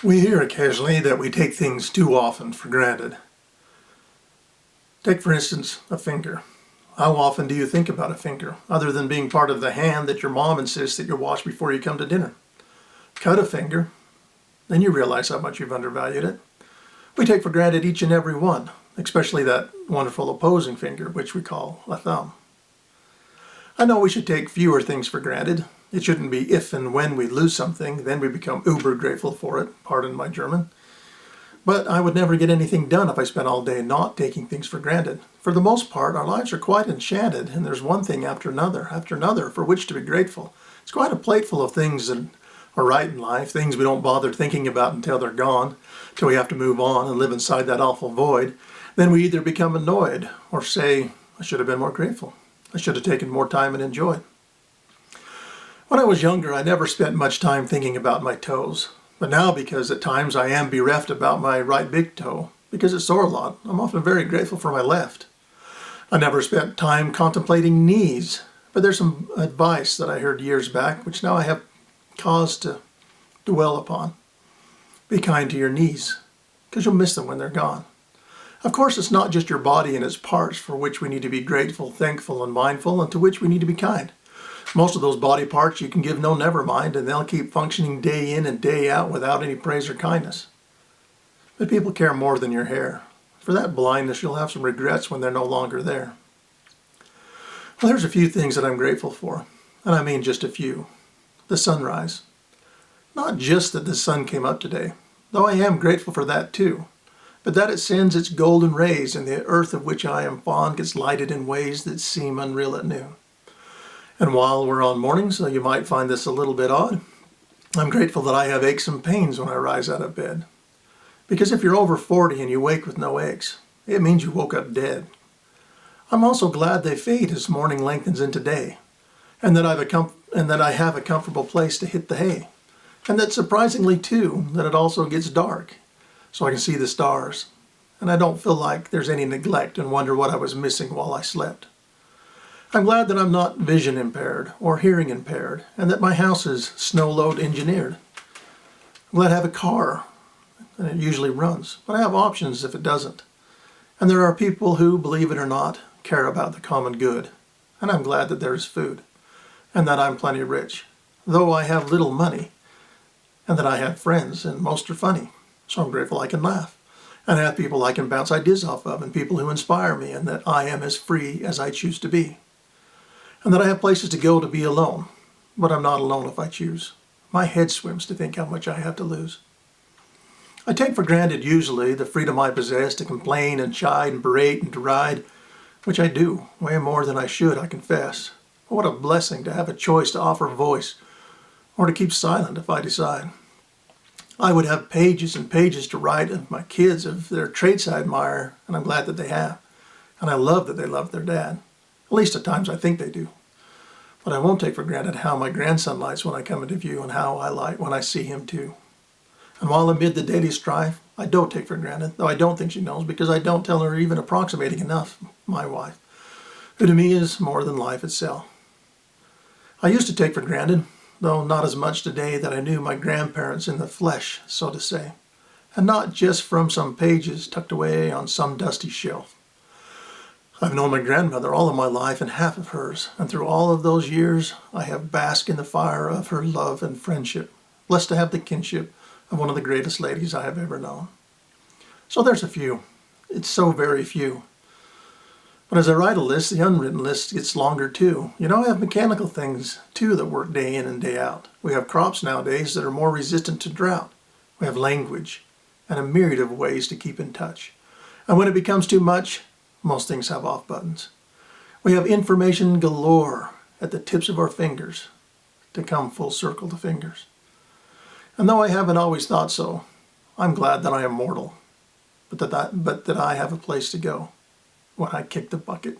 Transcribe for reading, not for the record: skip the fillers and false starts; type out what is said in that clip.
We hear occasionally that we take things too often for granted. Take, for instance, a finger. How often do you think about a finger, other than being part of the hand that your mom insists that you wash before you come to dinner? Cut a finger, then you realize how much you've undervalued it. We take for granted each and every one, especially that wonderful opposing finger, which we call a thumb. I know we should take fewer things for granted. It shouldn't be if and when we lose something, then we become uber grateful for it, pardon my German. But I would never get anything done if I spent all day not taking things for granted. For the most part, our lives are quite enchanted, and there's one thing after another for which to be grateful. It's quite a plateful of things that are right in life, things we don't bother thinking about until they're gone, till we have to move on and live inside that awful void. Then we either become annoyed or say, I should have been more grateful. I should have taken more time and enjoyed. When I was younger, I never spent much time thinking about my toes. But now, because at times I am bereft about my right big toe, because it's sore a lot, I'm often very grateful for my left. I never spent time contemplating knees, but there's some advice that I heard years back, which now I have cause to dwell upon. Be kind to your knees, because you'll miss them when they're gone. Of course, it's not just your body and its parts for which we need to be grateful, thankful, and mindful, and to which we need to be kind. Most of those body parts you can give no never mind, and they'll keep functioning day in and day out without any praise or kindness. But people care more than your hair. For that blindness, you'll have some regrets when they're no longer there. Well, there's a few things that I'm grateful for, and I mean just a few. The sunrise. Not just that the sun came up today, though I am grateful for that too, but that it sends its golden rays, and the earth of which I am fond gets lighted in ways that seem unreal at noon. And while we're on mornings, so you might find this a little bit odd, I'm grateful that I have aches and pains when I rise out of bed. Because if you're over 40 and you wake with no aches, it means you woke up dead. I'm also glad they fade as morning lengthens into day, and that I have a comfortable place to hit the hay. And that surprisingly too, that it also gets dark, so I can see the stars, and I don't feel like there's any neglect and wonder what I was missing while I slept. I'm glad that I'm not vision impaired or hearing impaired, and that my house is snow load engineered. I'm glad I have a car, and it usually runs, but I have options if it doesn't. And there are people who, believe it or not, care about the common good, and I'm glad that there is food, and that I'm plenty rich, though I have little money, and that I have friends, and most are funny, so I'm grateful I can laugh, and have people I can bounce ideas off of, and people who inspire me, and that I am as free as I choose to be. And that I have places to go to be alone, but I'm not alone if I choose. My head swims to think how much I have to lose. I take for granted usually the freedom I possess to complain and chide and berate and deride, which I do, way more than I should, I confess. But what a blessing to have a choice to offer voice, or to keep silent if I decide. I would have pages and pages to write of my kids, of their traits I admire, and I'm glad that they have. And I love that they love their dad. At least at times I think they do. But I won't take for granted how my grandson lights when I come into view, and how I light when I see him too. And while amid the daily strife, I don't take for granted, though I don't think she knows, because I don't tell her even approximating enough, my wife, who to me is more than life itself. I used to take for granted, though not as much today, that I knew my grandparents in the flesh, so to say, and not just from some pages tucked away on some dusty shelf. I've known my grandmother all of my life and half of hers, and through all of those years I have basked in the fire of her love and friendship, blessed to have the kinship of one of the greatest ladies I have ever known. So there's a few. It's so very few. But as I write a list, the unwritten list gets longer too. You know, I have mechanical things too that work day in and day out. We have crops nowadays that are more resistant to drought. We have language and a myriad of ways to keep in touch. And when it becomes too much, most things have off buttons. We have information galore at the tips of our fingers, to come full circle to fingers. And though I haven't always thought so, I'm glad that I am mortal, but that I have a place to go when I kick the bucket.